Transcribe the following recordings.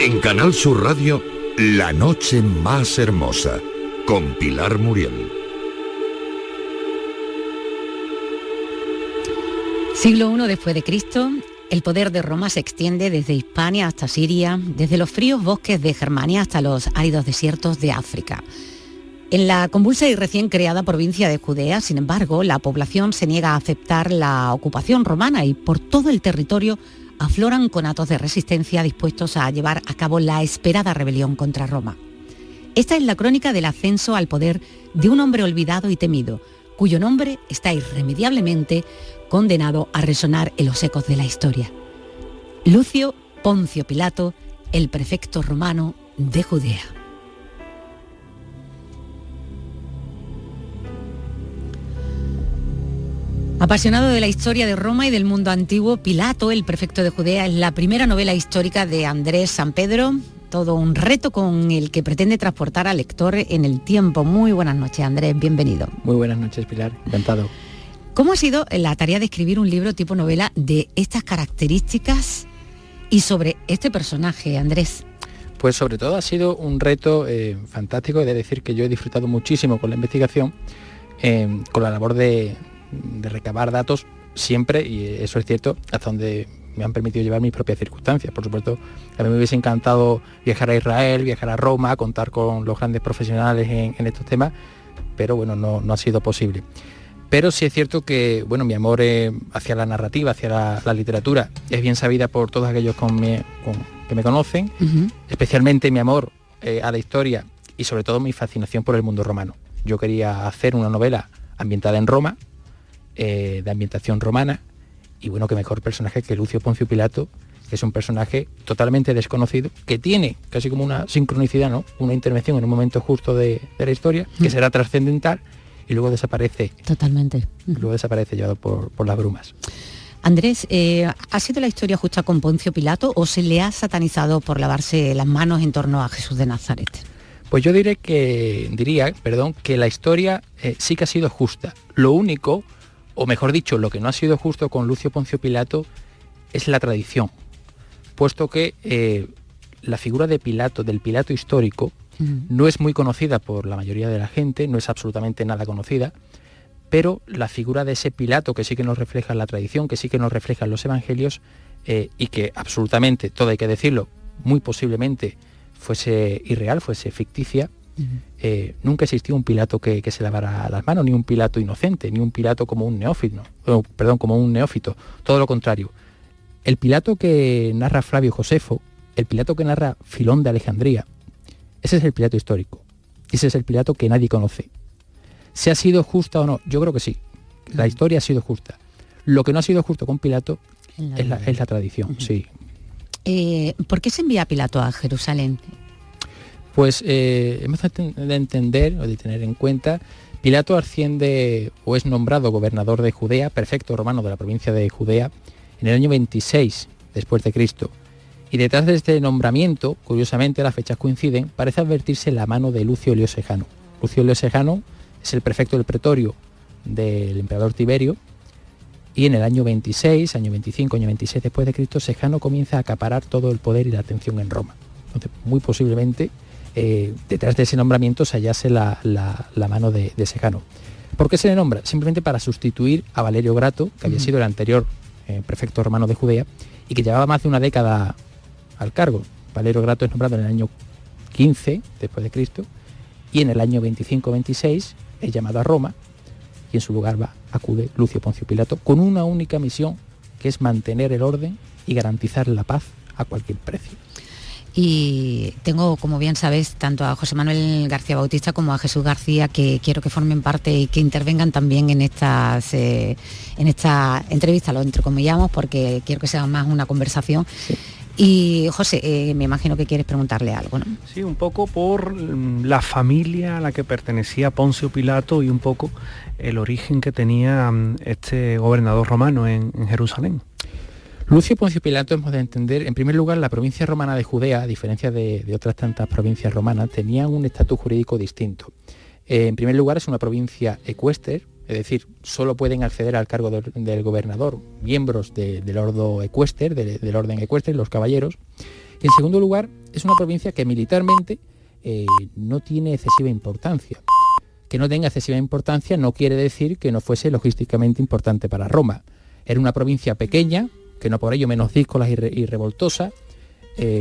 En Canal Sur Radio, La noche más hermosa, con Pilar Muriel. Siglo I después de Cristo, el poder de Roma se extiende desde Hispania hasta Siria, desde los fríos bosques de Germania hasta los áridos desiertos de África. En la convulsa y recién creada provincia de Judea, sin embargo, la población se niega a aceptar la ocupación romana y por todo el territorio afloran conatos de resistencia dispuestos a llevar a cabo la esperada rebelión contra Roma. Esta es la crónica del ascenso al poder de un hombre olvidado y temido, cuyo nombre está irremediablemente condenado a resonar en los ecos de la historia. Lucio Poncio Pilato, el prefecto romano de Judea. Apasionado de la historia de Roma y del mundo antiguo, Pilato, el prefecto de Judea, es la primera novela histórica de Andrés Sampedro, todo un reto con el que pretende transportar al lector en el tiempo. Muy buenas noches, Andrés, bienvenido. Muy buenas noches, Pilar, encantado. ¿Cómo ha sido la tarea de escribir un libro tipo novela de estas características y sobre este personaje, Andrés? Pues sobre todo ha sido un reto fantástico, he de decir que yo he disfrutado muchísimo con la investigación, con la labor de recabar datos siempre, y eso es cierto, hasta donde me han permitido llevar mis propias circunstancias. Por supuesto, a mí me hubiese encantado viajar a Israel, viajar a Roma, contar con los grandes profesionales en estos temas, pero bueno, no ha sido posible. Pero sí es cierto que, bueno, mi amor hacia la narrativa, hacia la literatura, es bien sabida por todos aquellos que me conocen, especialmente mi amor a la historia y sobre todo mi fascinación por el mundo romano. Yo quería hacer una novela ambientada en Roma, de ambientación romana, y bueno, que mejor personaje que Lucio Poncio Pilato, que es un personaje totalmente desconocido, que tiene casi como una sincronicidad, ¿no? Una intervención en un momento justo de la historia, que será trascendental, y luego desaparece. Totalmente. Luego desaparece llevado por las brumas. Andrés, ¿ha sido la historia justa con Poncio Pilato o se le ha satanizado por lavarse las manos en torno a Jesús de Nazaret? Pues yo diría que la historia sí que ha sido justa. Lo único, o mejor dicho, lo que no ha sido justo con Lucio Poncio Pilato es la tradición, puesto que la figura de Pilato, del Pilato histórico, no es muy conocida por la mayoría de la gente, no es absolutamente nada conocida, pero la figura de ese Pilato que sí que nos refleja la tradición, que sí que nos refleja los evangelios, y que absolutamente, todo hay que decirlo, muy posiblemente fuese irreal, fuese ficticia. Nunca existió un Pilato que se lavara las manos, ni un Pilato inocente, ni un Pilato como un neófito, todo lo contrario. El Pilato que narra Flavio Josefo, el Pilato que narra Filón de Alejandría, ese es el Pilato histórico, ese es el Pilato que nadie conoce. ¿Se ha sido justa o no? Yo creo que sí, la historia ha sido justa. Lo que no ha sido justo con Pilato es la tradición, sí. ¿Por qué se envía a Pilato a Jerusalén? Pues hemos de entender o de tener en cuenta, Pilato asciende o es nombrado gobernador de Judea, prefecto romano de la provincia de Judea, en el año 26 después de Cristo. Y detrás de este nombramiento, curiosamente las fechas coinciden, parece advertirse la mano de Lucio Elio Sejano. Lucio Elio Sejano es el prefecto del pretorio del emperador Tiberio, y en el año 26, año 25, año 26 después de Cristo, Sejano comienza a acaparar todo el poder y la atención en Roma. Entonces, muy posiblemente, detrás de ese nombramiento se hallase la mano de Sejano. ¿Por qué se le nombra? Simplemente para sustituir a Valerio Grato, que había sido el anterior prefecto romano de Judea, y que llevaba más de una década al cargo. Valerio Grato es nombrado en el año 15 después de Cristo, y en el año 25-26 es llamado a Roma, y en su lugar acude Lucio Poncio Pilato con una única misión, que es mantener el orden y garantizar la paz a cualquier precio. Y tengo, como bien sabes, tanto a José Manuel García Bautista como a Jesús García, que quiero que formen parte y que intervengan también en esta entrevista, lo entrecomillamos porque quiero que sea más una conversación. Sí. Y José, me imagino que quieres preguntarle algo, ¿no? Sí, un poco por la familia a la que pertenecía Poncio Pilato y un poco el origen que tenía este gobernador romano en Jerusalén. Lucio Poncio Pilato, hemos de entender, en primer lugar, la provincia romana de Judea, a diferencia de otras tantas provincias romanas, tenía un estatus jurídico distinto. En primer lugar, es una provincia ecuestre, es decir, solo pueden acceder al cargo del gobernador miembros del ordo ecuester, del orden ecuestre, los caballeros. Y en segundo lugar, es una provincia que militarmente no tiene excesiva importancia. Que no tenga excesiva importancia no quiere decir que no fuese logísticamente importante para Roma. Era una provincia pequeña, que no por ello menos díscola y revoltosa,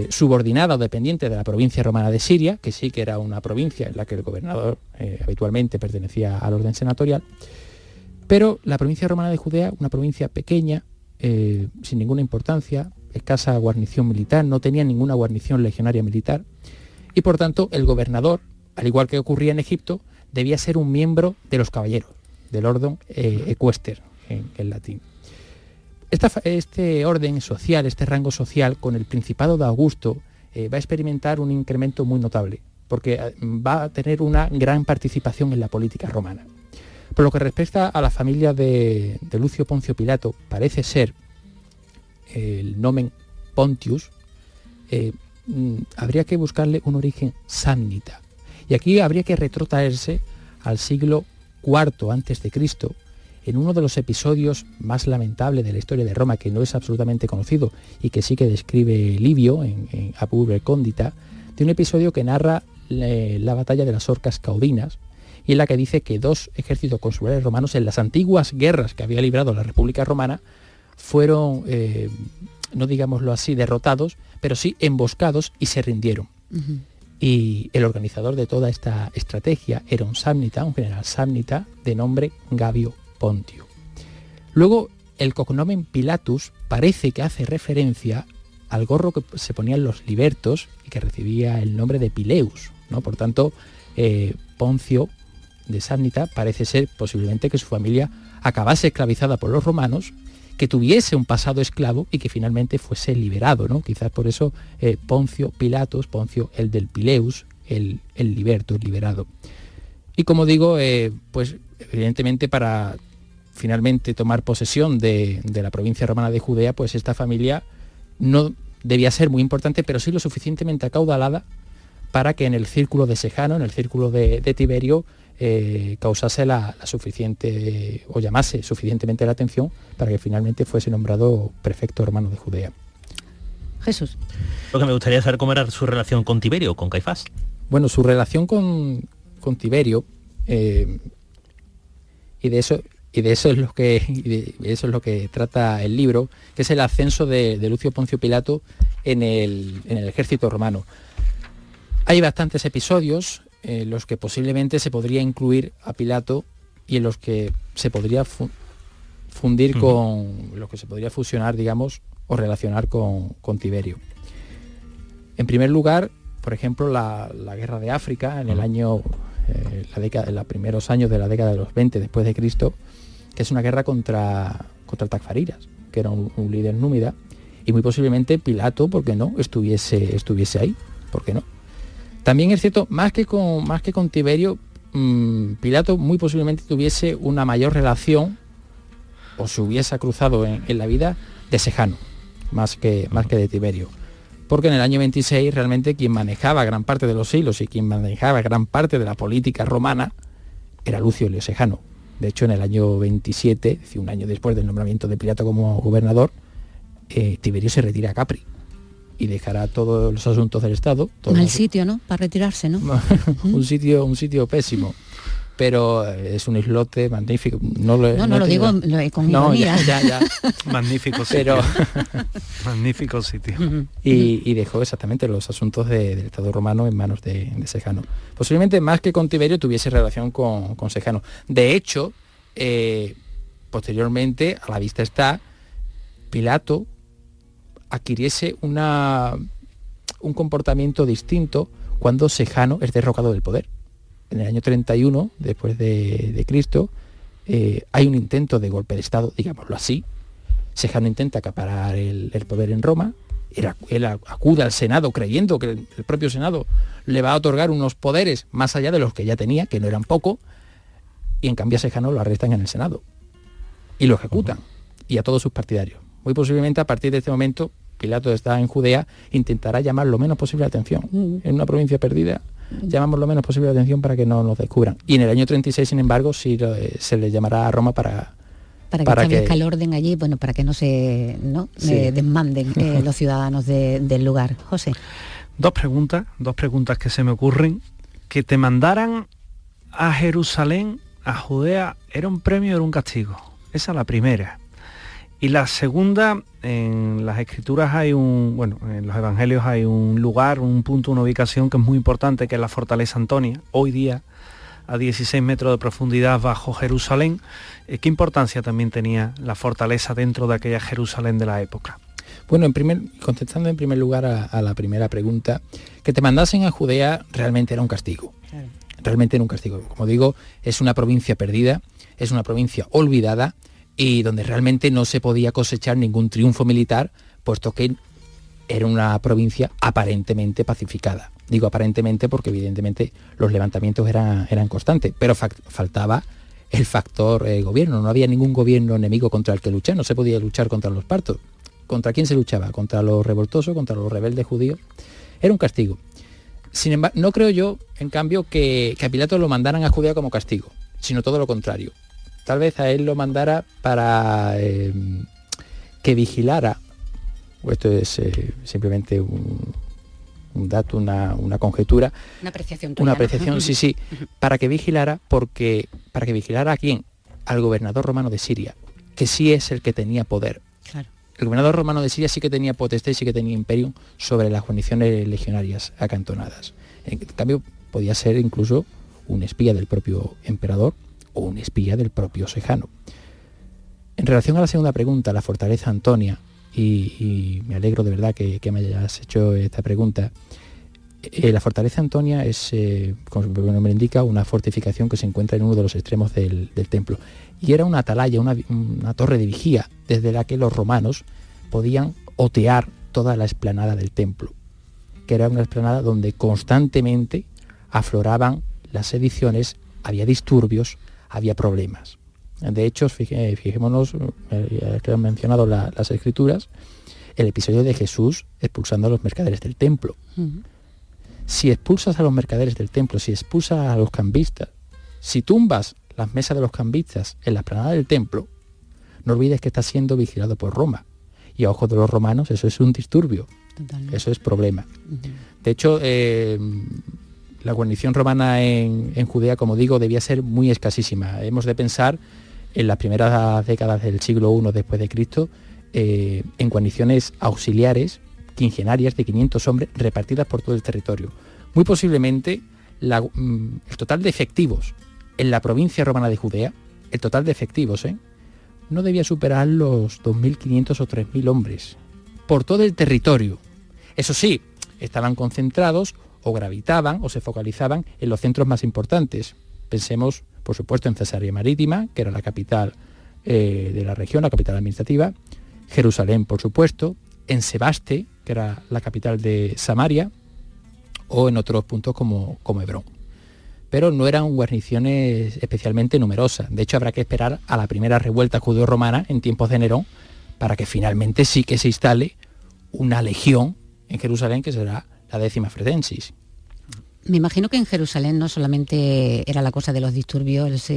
subordinada o dependiente de la provincia romana de Siria, que sí que era una provincia en la que el gobernador habitualmente pertenecía al orden senatorial, pero la provincia romana de Judea, una provincia pequeña, sin ninguna importancia, escasa guarnición militar, no tenía ninguna guarnición legionaria militar, y por tanto el gobernador, al igual que ocurría en Egipto, debía ser un miembro de los caballeros, del orden equester en latín. Este orden social, este rango social, con el Principado de Augusto, va a experimentar un incremento muy notable, porque va a tener una gran participación en la política romana. Por lo que respecta a la familia de Lucio Poncio Pilato, parece ser el nomen Pontius, habría que buscarle un origen samnita. Y aquí habría que retrotraerse al siglo IV a.C., en uno de los episodios más lamentables de la historia de Roma, que no es absolutamente conocido y que sí que describe Livio en Abu Recóndita, de un episodio que narra la batalla de las Orcas Caudinas, y en la que dice que dos ejércitos consulares romanos en las antiguas guerras que había librado la República Romana fueron, no digámoslo así, derrotados, pero sí emboscados y se rindieron. Uh-huh. Y el organizador de toda esta estrategia era un samnita, un general samnita de nombre Gabio Pontio. Luego, el cognomen Pilatus parece que hace referencia al gorro que se ponían los libertos y que recibía el nombre de Pileus, ¿no? Por tanto, Poncio de Samnita parece ser posiblemente que su familia acabase esclavizada por los romanos, que tuviese un pasado esclavo y que finalmente fuese liberado, ¿no? Quizás por eso Poncio Pilatus, Poncio el del Pileus, el liberto, el liberado. Y como digo, pues evidentemente para finalmente tomar posesión de la provincia romana de Judea, pues esta familia no debía ser muy importante, pero sí lo suficientemente acaudalada para que en el círculo de Sejano, en el círculo de Tiberio, causase la suficiente, o llamase suficientemente la atención para que finalmente fuese nombrado prefecto romano de Judea. Jesús. Lo que me gustaría saber cómo era su relación con Tiberio, con Caifás. Bueno, su relación con Tiberio, y de eso es lo que trata el libro, que es el ascenso de Lucio Poncio Pilato en el ejército romano. Hay bastantes episodios en los que posiblemente se podría incluir a Pilato y en los que se podría fundir con los que se podría fusionar, digamos, o relacionar con Tiberio. En primer lugar, por ejemplo, la guerra de África en el año, en los primeros años de la década de los 20 después de Cristo, que es una guerra contra Tacfariras, que era un líder númida, y muy posiblemente Pilato, ¿por qué no?, estuviese ahí, ¿por qué no? También es cierto, más que con Tiberio, Pilato muy posiblemente tuviese una mayor relación, o se hubiese cruzado en la vida, de Sejano, más que de Tiberio. Porque en el año 26 realmente quien manejaba gran parte de los hilos y quien manejaba gran parte de la política romana era Lucio Elio Sejano. De hecho, en el año 27, es decir, un año después del nombramiento de Pilato como gobernador, Tiberio se retira a Capri y dejará todos los asuntos del Estado. Mal sitio, ¿no? Para retirarse, ¿no? un sitio pésimo. Pero es un islote magnífico. No lo digo con ironía. Ya. Magnífico sitio. Magnífico sitio. Y dejó exactamente los asuntos del Estado romano en manos de Sejano. Posiblemente más que con Tiberio tuviese relación con Sejano. De hecho, posteriormente, a la vista está, Pilato adquiriese un comportamiento distinto cuando Sejano es derrocado del poder. En el año 31, después de Cristo, hay un intento de golpe de Estado, digámoslo así. Sejano intenta acaparar el poder en Roma. Él acude al Senado creyendo que el propio Senado le va a otorgar unos poderes más allá de los que ya tenía, que no eran poco, y en cambio a Sejano lo arrestan en el Senado y lo ejecutan, y a todos sus partidarios. Muy posiblemente a partir de este momento Pilato está en Judea, intentará llamar lo menos posible la atención. En una provincia perdida llamamos lo menos posible la atención para que no nos descubran. Y en el año 36, sin embargo, sí se le llamará a Roma para que establezca el orden allí, bueno, para que no se desmanden los ciudadanos del lugar. José. Dos preguntas que se me ocurren. Que te mandaran a Jerusalén, a Judea, ¿era un premio o era un castigo? Esa es la primera. Y la segunda, en las escrituras en los evangelios hay un lugar, un punto, una ubicación que es muy importante, que es la fortaleza Antonia, hoy día a 16 metros de profundidad bajo Jerusalén. ¿Qué importancia también tenía la fortaleza dentro de aquella Jerusalén de la época? Bueno, contestando en primer lugar a la primera pregunta, que te mandasen a Judea realmente era un castigo. Claro. Realmente era un castigo. Como digo, es una provincia perdida, es una provincia olvidada y donde realmente no se podía cosechar ningún triunfo militar, puesto que era una provincia aparentemente pacificada. Digo aparentemente porque evidentemente los levantamientos eran constantes, pero faltaba el factor gobierno. No había ningún gobierno enemigo contra el que luchar, no se podía luchar contra los partos. ¿Contra quién se luchaba? ¿Contra los revoltosos? ¿Contra los rebeldes judíos? Era un castigo. Sin embargo, no creo yo, en cambio, que a Pilato lo mandaran a Judea como castigo, sino todo lo contrario. Tal vez a él lo mandara para que vigilara, o esto es simplemente un dato, una conjetura. Una apreciación tuya. Una apreciación, sí, para que vigilara, para que vigilara a quién, al gobernador romano de Siria, que sí es el que tenía poder. Claro. El gobernador romano de Siria sí que tenía potestad y sí que tenía imperio sobre las guarniciones legionarias acantonadas. En cambio, podía ser incluso un espía del propio emperador o un espía del propio Sejano. En relación a la segunda pregunta, la fortaleza Antonia, y me alegro de verdad que me hayas hecho esta pregunta, la fortaleza Antonia es, como su propio nombre indica, una fortificación que se encuentra en uno de los extremos del templo. Y era una atalaya, una torre de vigía, desde la que los romanos podían otear toda la explanada del templo, que era una explanada donde constantemente afloraban las sediciones, había disturbios, había problemas. De hecho, fijémonos, que han mencionado las escrituras, el episodio de Jesús expulsando a los mercaderes del templo. Uh-huh. Si expulsas a los mercaderes del templo, si expulsas a los cambistas, si tumbas las mesas de los cambistas en la explanada del templo, no olvides que está siendo vigilado por Roma. Y a ojos de los romanos eso es un disturbio. Totalmente. Eso es problema. Uh-huh. De hecho, la guarnición romana en Judea, como digo, debía ser muy escasísima. Hemos de pensar en las primeras décadas del siglo I después de Cristo, en guarniciones auxiliares, quingenarias de 500 hombres repartidas por todo el territorio. Muy posiblemente el total de efectivos en la provincia romana de Judea, el total de efectivos, no debía superar los 2.500 o 3.000 hombres por todo el territorio. Eso sí, estaban concentrados o gravitaban o se focalizaban en los centros más importantes. Pensemos, por supuesto, en Cesarea Marítima, que era la capital de la región, la capital administrativa, Jerusalén, por supuesto, en Sebaste, que era la capital de Samaria, o en otros puntos como Hebrón. Pero no eran guarniciones especialmente numerosas. De hecho, habrá que esperar a la primera revuelta judeo-romana en tiempos de Nerón para que finalmente sí que se instale una legión en Jerusalén, que será la 10ª Fredensis. Me imagino que en Jerusalén no solamente era la cosa de los disturbios,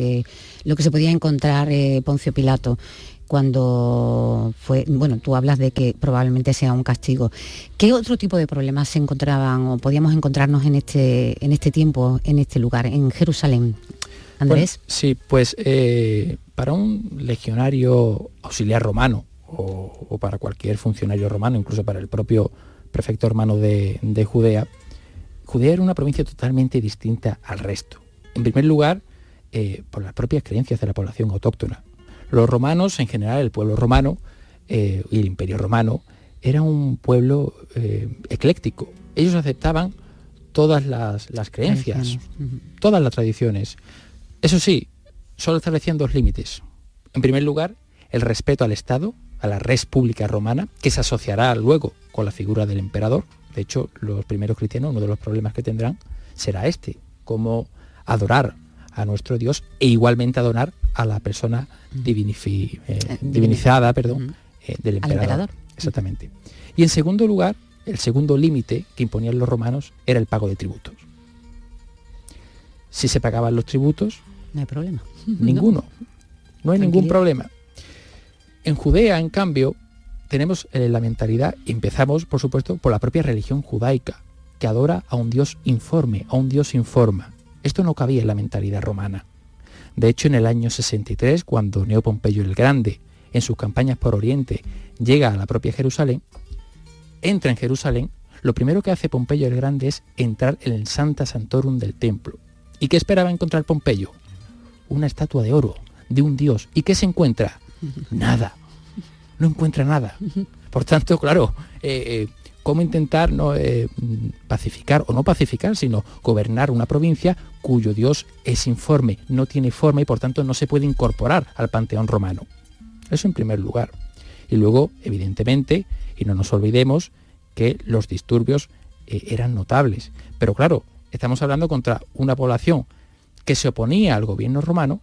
lo que se podía encontrar Poncio Pilato cuando fue, bueno, tú hablas de que probablemente sea un castigo. ¿Qué otro tipo de problemas se encontraban o podíamos encontrarnos en este tiempo, en este lugar, en Jerusalén? Andrés. Bueno, sí, pues para un legionario auxiliar romano o para cualquier funcionario romano, incluso para el propio prefecto romano de Judea, Judea era una provincia totalmente distinta al resto. En primer lugar, por las propias creencias de la población autóctona. Los romanos, en general, el pueblo romano y el imperio romano, era un pueblo ecléctico. Ellos aceptaban todas las creencias, todas las tradiciones. Eso sí, solo establecían dos límites. En primer lugar, el respeto al Estado, a la res pública romana, que se asociará luego con la figura del emperador. De hecho, los primeros cristianos, uno de los problemas que tendrán será cómo adorar a nuestro Dios e igualmente adorar a la persona divinizada del emperador. Exactamente. Y en segundo lugar, el segundo límite que imponían los romanos era el pago de tributos. Si se pagaban los tributos, No hay problema. ninguno. No hay ningún problema. En Judea, en cambio, tenemos la mentalidad, y empezamos, por supuesto, por la propia religión judaica, que adora a un Dios informe, a un Dios informa. Esto no cabía en la mentalidad romana. De hecho, en el año 63, cuando Neo Pompeyo el Grande, en sus campañas por Oriente, llega a la propia Jerusalén, entra en Jerusalén, lo primero que hace Pompeyo el Grande es entrar en el Sancta Sanctorum del templo. ¿Y qué esperaba encontrar Pompeyo? Una estatua de oro, de un dios. ¿Y qué se encuentra? Nada. No encuentra nada. Por tanto, claro, ¿cómo intentar pacificar, o no pacificar, sino gobernar una provincia cuyo dios es informe, no tiene forma y por tanto no se puede incorporar al panteón romano? Eso en primer lugar. Y luego, evidentemente, y no nos olvidemos, que los disturbios eran notables. Pero claro, estamos hablando contra una población que se oponía al gobierno romano,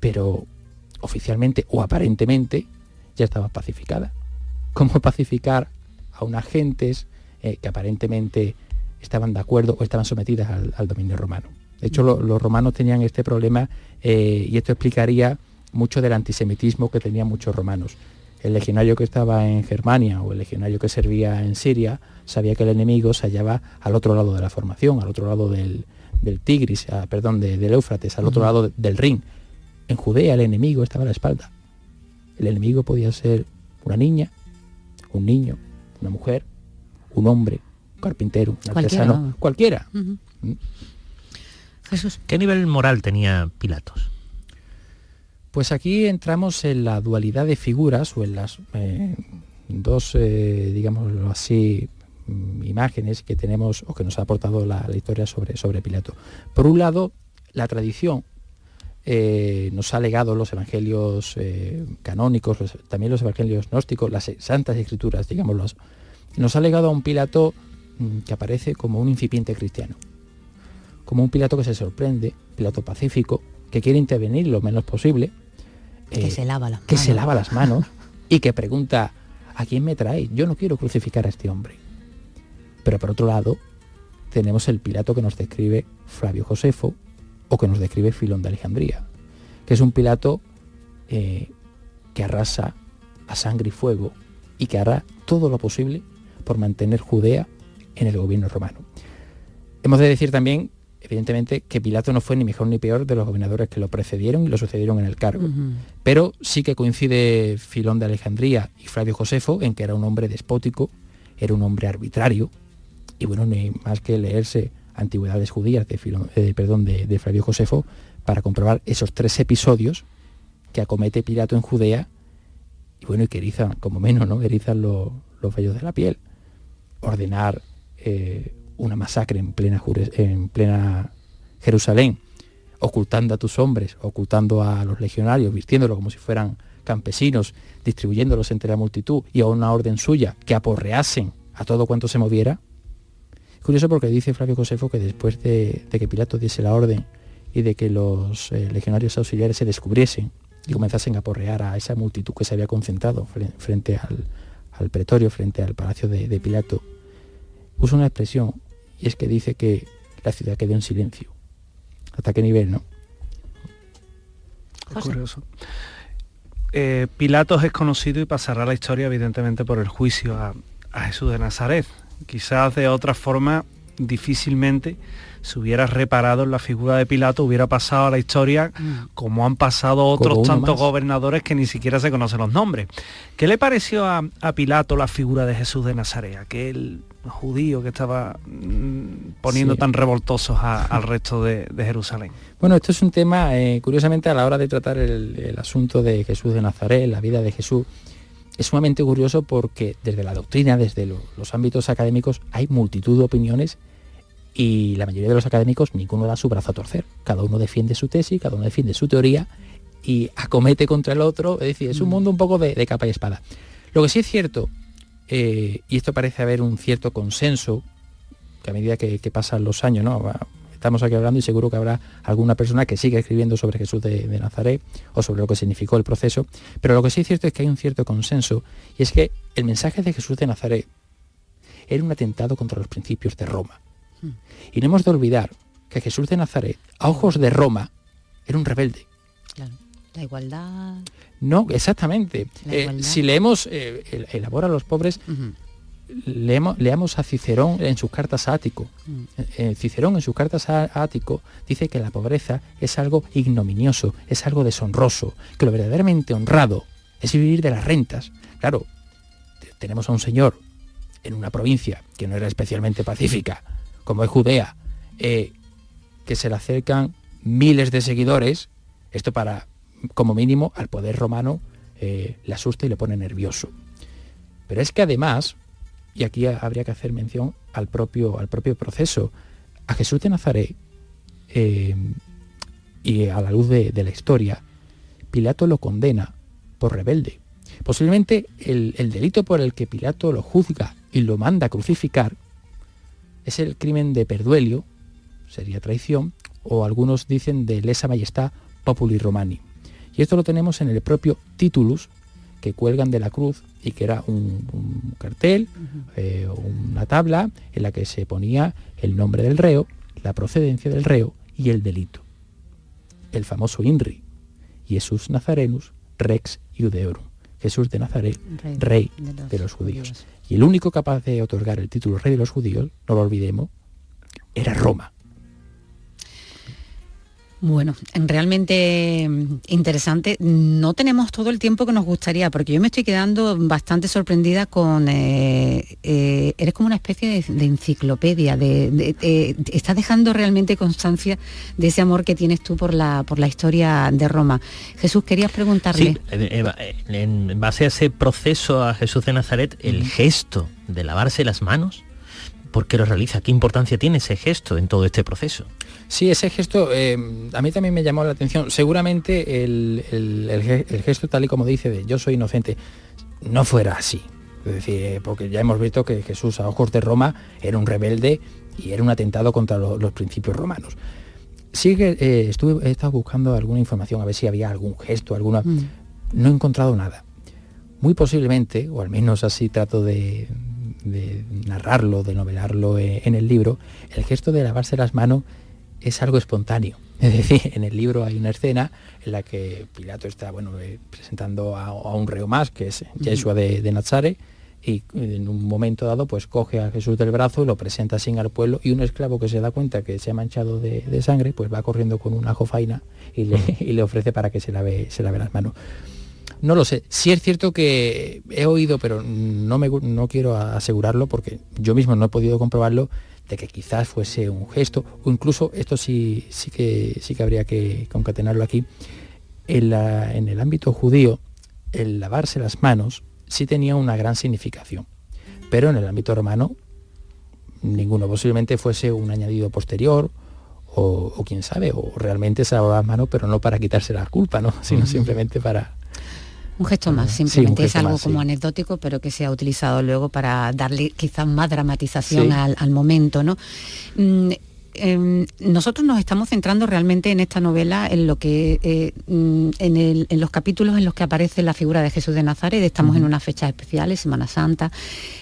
pero oficialmente o aparentemente ya estaba pacificada. ¿Cómo pacificar a unas gentes que aparentemente estaban de acuerdo o estaban sometidas al dominio romano? De hecho, los romanos tenían este problema y esto explicaría mucho del antisemitismo que tenían muchos romanos. El legionario que estaba en Germania o el legionario que servía en Siria sabía que el enemigo se hallaba al otro lado de la formación, al otro lado del Tigris, del Éufrates, al otro lado del Rin. En Judea el enemigo estaba a la espalda. El enemigo podía ser una niña, un niño, una mujer, un hombre, un carpintero, un artesano, cualquiera. Jesús. ¿Qué nivel moral tenía Pilatos? Pues aquí entramos en la dualidad de figuras o en las dos, digámoslo así, imágenes que tenemos o que nos ha aportado la historia sobre Pilato. Por un lado, la tradición nos ha legado los evangelios canónicos, también los evangelios gnósticos, las santas escrituras, digámoslo, nos ha legado a un Pilato que aparece como un incipiente cristiano, como un Pilato que se sorprende, Pilato pacífico, que quiere intervenir lo menos posible, que se lava las manos. Que se lava las manos y que pregunta: ¿a quién me trae? Yo no quiero crucificar a este hombre. Pero por otro lado, tenemos el Pilato que nos describe Flavio Josefo o que nos describe Filón de Alejandría, que es un Pilato que arrasa a sangre y fuego y que hará todo lo posible por mantener Judea en el gobierno romano. Hemos de decir también, evidentemente, que Pilato no fue ni mejor ni peor de los gobernadores que lo precedieron y lo sucedieron en el cargo. Pero sí que coincide Filón de Alejandría y Flavio Josefo en que era un hombre despótico, era un hombre arbitrario, y bueno, no hay más que leerse Antigüedades Judías de Flavio Josefo para comprobar esos 3 episodios que acomete Pilato en Judea, y bueno, y que erizan, como menos, ¿no? Erizan los vellos de la piel. Ordenar una masacre en plena Jerusalén, ocultando a tus hombres, ocultando a los legionarios, vistiéndolos como si fueran campesinos, distribuyéndolos entre la multitud, y a una orden suya que aporreasen a todo cuanto se moviera. Es curioso porque dice Flavio Josefo que después de que Pilato diese la orden y de que los legionarios auxiliares se descubriesen y comenzasen a aporrear a esa multitud que se había concentrado frente al pretorio, frente al palacio de Pilato, usa una expresión, y es que dice que la ciudad quedó en silencio. ¿Hasta qué nivel, no? Es curioso. Pilatos es conocido y pasará a la historia, evidentemente, por el juicio a Jesús de Nazaret. Quizás de otra forma difícilmente se hubiera reparado en la figura de Pilato, hubiera pasado a la historia como han pasado otros tantos gobernadores que ni siquiera se conocen los nombres. ¿Qué le pareció a Pilato la figura de Jesús de Nazaret, aquel judío que estaba poniendo tan revoltosos al resto de Jerusalén? Bueno, esto es un tema, curiosamente, a la hora de tratar el asunto de Jesús de Nazaret, la vida de Jesús, es sumamente curioso porque desde la doctrina, desde los ámbitos académicos, hay multitud de opiniones y la mayoría de los académicos, ninguno da su brazo a torcer. Cada uno defiende su tesis, cada uno defiende su teoría y acomete contra el otro. Es decir, es un mundo un poco de capa y espada. Lo que sí es cierto, y esto parece haber un cierto consenso, que a medida que pasan los años, ¿no? Estamos aquí hablando y seguro que habrá alguna persona que siga escribiendo sobre Jesús de Nazaret o sobre lo que significó el proceso, pero lo que sí es cierto es que hay un cierto consenso, y es que el mensaje de Jesús de Nazaret era un atentado contra los principios de Roma. Y no hemos de olvidar que Jesús de Nazaret, a ojos de Roma, era un rebelde. Claro. La igualdad. No, exactamente. Si leemos el amor a los pobres, Uh-huh. leamos a Cicerón en sus cartas a Ático. Cicerón en sus cartas a Ático dice que la pobreza es algo ignominioso, es algo deshonroso, que lo verdaderamente honrado es vivir de las rentas. Claro, tenemos a un señor en una provincia que no era especialmente pacífica, como es Judea, que se le acercan miles de seguidores. Esto para, como mínimo, al poder romano le asusta y le pone nervioso. Pero es que además, y aquí habría que hacer mención al propio proceso, a Jesús de Nazaret, y a la luz de la historia, Pilato lo condena por rebelde. Posiblemente el delito por el que Pilato lo juzga y lo manda a crucificar es el crimen de perduelio, sería traición, o algunos dicen de lesa majestà populi romani. Y esto lo tenemos en el propio titulus que cuelgan de la cruz, y que era un cartel, una tabla en la que se ponía el nombre del reo, la procedencia del reo y el delito. El famoso INRI, Jesús Nazarenus Rex Iudeorum, Jesús de Nazaret, rey de los judíos. Y el único capaz de otorgar el título rey de los judíos, no lo olvidemos, era Roma. Bueno, realmente interesante. No tenemos todo el tiempo que nos gustaría, porque yo me estoy quedando bastante sorprendida con... eres como una especie de enciclopedia, estás dejando realmente constancia de ese amor que tienes tú por la historia de Roma. Jesús, querías preguntarle... Sí, en base a ese proceso a Jesús de Nazaret, el gesto de lavarse las manos, ¿por qué lo realiza? ¿Qué importancia tiene ese gesto en todo este proceso? Sí, ese gesto a mí también me llamó la atención. Seguramente el gesto, tal y como dice, de yo soy inocente, no fuera así. Es decir, porque ya hemos visto que Jesús a ojos de Roma era un rebelde y era un atentado contra los principios romanos. Sí que he estado buscando alguna información, a ver si había algún gesto, alguna... No he encontrado nada. Muy posiblemente, o al menos así trato de narrarlo, de novelarlo en el libro, el gesto de lavarse las manos es algo espontáneo. Es decir, en el libro hay una escena en la que Pilato está presentando a un reo más, que es Yeshua de Nazaret, y en un momento dado pues coge a Jesús del brazo y lo presenta así al pueblo, y un esclavo que se da cuenta que se ha manchado de sangre, pues va corriendo con una jofaina y le ofrece para que se lave las manos. No lo sé. Sí es cierto que he oído, pero no quiero asegurarlo porque yo mismo no he podido comprobarlo, de que quizás fuese un gesto, o incluso, esto sí que habría que concatenarlo aquí, en el ámbito judío, el lavarse las manos sí tenía una gran significación, pero en el ámbito romano, ninguno. Posiblemente fuese un añadido posterior, o quién sabe, o realmente se lavaba las manos, pero no para quitarse la culpa, ¿no? Sino simplemente para... Un gesto más, simplemente gesto es algo más, como anecdótico, pero que se ha utilizado luego para darle quizás más dramatización al momento, ¿no? Nosotros nos estamos centrando realmente en esta novela, en lo que en los capítulos en los que aparece la figura de Jesús de Nazaret. Estamos en unas fechas especiales, Semana Santa.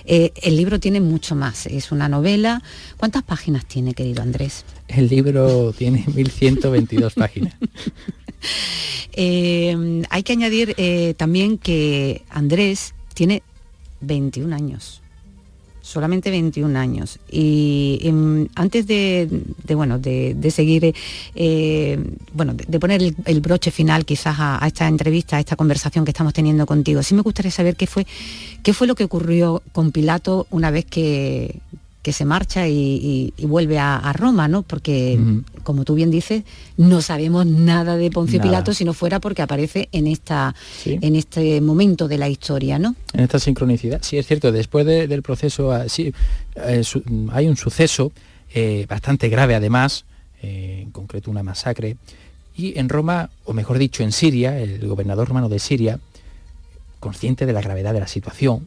El libro tiene mucho más, es una novela. ¿Cuántas páginas tiene, querido Andrés? El libro tiene 1122 páginas. Hay que añadir también que Andrés tiene 21 años, solamente 21 años. Y antes de seguir, de poner el broche final quizás a esta entrevista, a esta conversación que estamos teniendo contigo, sí me gustaría saber qué fue lo que ocurrió con Pilato una vez que se marcha y vuelve a Roma, ¿no? Porque, como tú bien dices, no sabemos nada de Poncio Pilato si no fuera porque aparece en este momento de la historia, ¿no? En esta sincronicidad. Sí, es cierto, después del proceso hay un suceso bastante grave además, en concreto una masacre, y en Roma, o mejor dicho, en Siria, el gobernador romano de Siria, consciente de la gravedad de la situación,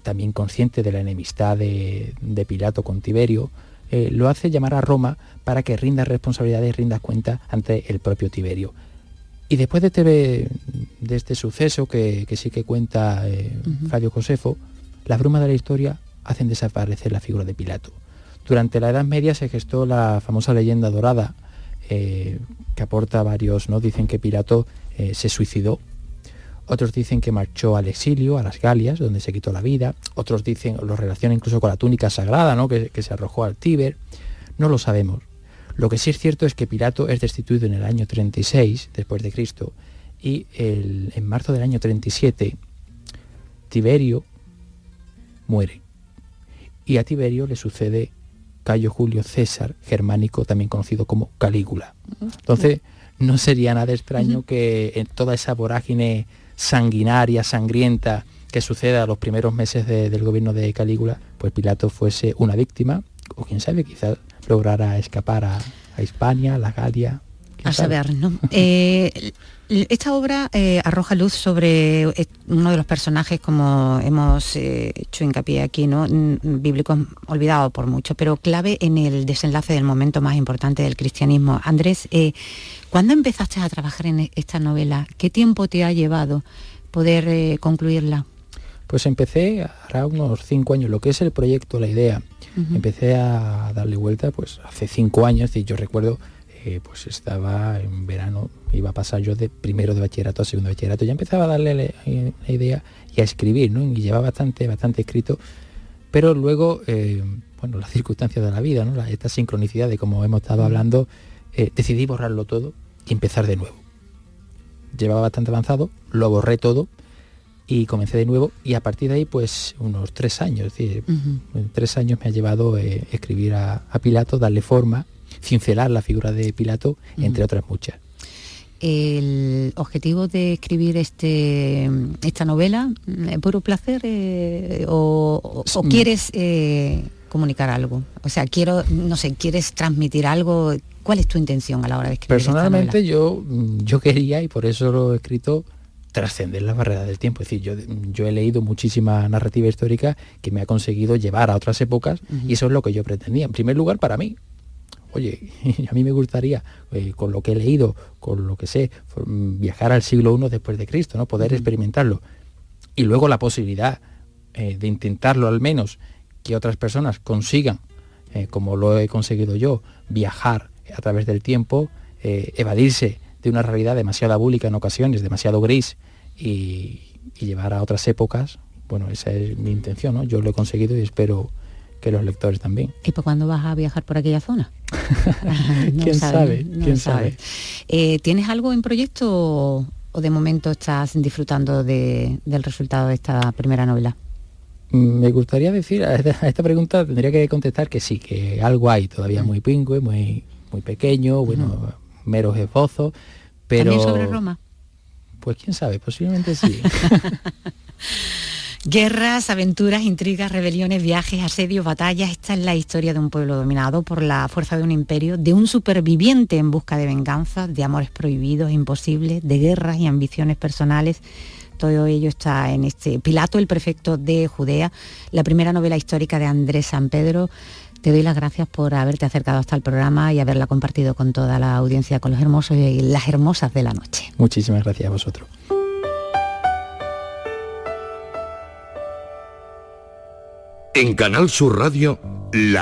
también consciente de la enemistad de Pilato con Tiberio, lo hace llamar a Roma para que rinda responsabilidades, rinda cuenta ante el propio Tiberio. Y después de este suceso que sí que cuenta Flavio Josefo, las brumas de la historia hacen desaparecer la figura de Pilato. Durante la Edad Media se gestó la famosa leyenda dorada, que aporta varios, ¿no? Dicen que Pilato se suicidó, otros dicen que marchó al exilio, a las Galias, donde se quitó la vida, otros dicen, lo relacionan incluso con la túnica sagrada, ¿no? que se arrojó al Tíber. No lo sabemos. Lo que sí es cierto es que Pilato es destituido en el año 36 después de Cristo, y en marzo del año 37 Tiberio muere, y a Tiberio le sucede Cayo Julio César Germánico, también conocido como Calígula. Entonces no sería nada extraño que en toda esa vorágine sanguinaria, sangrienta, que suceda a los primeros meses del gobierno de Calígula, pues Pilato fuese una víctima, o quién sabe, quizás lograra escapar a Hispania, a la Galia. A saber, ¿no? Esta obra arroja luz sobre uno de los personajes, como hemos hecho hincapié aquí, ¿no? Bíblicos olvidado por mucho, pero clave en el desenlace del momento más importante del cristianismo. Andrés, ¿cuándo empezaste a trabajar en esta novela? ¿Qué tiempo te ha llevado poder concluirla? Pues empecé hará unos 5 años, lo que es el proyecto, la idea. Empecé a darle vuelta pues hace 5 años, y yo recuerdo, pues estaba en verano, iba a pasar yo de primero de bachillerato a segundo de bachillerato, ya empezaba a darle la idea y a escribir, ¿no? Y llevaba bastante escrito, pero luego, bueno, las circunstancias de la vida, ¿no? Esta sincronicidad de como hemos estado hablando, decidí borrarlo todo y empezar de nuevo. Llevaba bastante avanzado, lo borré todo y comencé de nuevo, y a partir de ahí pues unos 3 años, es decir, 3 años me ha llevado escribir a Pilato, darle forma, cincelar la figura de Pilato, entre otras muchas. El objetivo de escribir esta novela, ¿puro placer o quieres comunicar algo? O sea, ¿quieres transmitir algo? ¿Cuál es tu intención a la hora de escribir Personalmente esta novela? yo quería, y por eso lo he escrito, trascender las barreras del tiempo. Es decir, yo he leído muchísima narrativa histórica que me ha conseguido llevar a otras épocas, y eso es lo que yo pretendía. En primer lugar, para mí. Oye, a mí me gustaría, con lo que he leído, con lo que sé, viajar al siglo I después de Cristo, ¿no? Poder experimentarlo. Y luego la posibilidad de intentarlo, al menos, que otras personas consigan, como lo he conseguido yo, viajar a través del tiempo, evadirse de una realidad demasiado abúlica en ocasiones, demasiado gris, y llevar a otras épocas. Bueno, esa es mi intención, ¿no? Yo lo he conseguido y espero que los lectores también. ¿Y por cuándo vas a viajar por aquella zona? ¿Quién sabe? ¿Quién sabe? ¿Tienes algo en proyecto o de momento estás disfrutando del resultado de esta primera novela? Me gustaría decir, a esta pregunta tendría que contestar que sí, que algo hay todavía muy pingüe, muy pequeño, bueno, meros esbozos, pero... ¿También sobre Roma? Pues quién sabe, posiblemente sí. Guerras, aventuras, intrigas, rebeliones, viajes, asedios, batallas. Esta es la historia de un pueblo dominado por la fuerza de un imperio, de un superviviente en busca de venganza, de amores prohibidos, imposibles, de guerras y ambiciones personales. Todo ello está en este Pilato, el prefecto de Judea, la primera novela histórica de Andrés Sampedro. Te doy las gracias por haberte acercado hasta el programa y haberla compartido con toda la audiencia, con los hermosos y las hermosas de la noche. Muchísimas gracias a vosotros. En Canal Sur Radio, La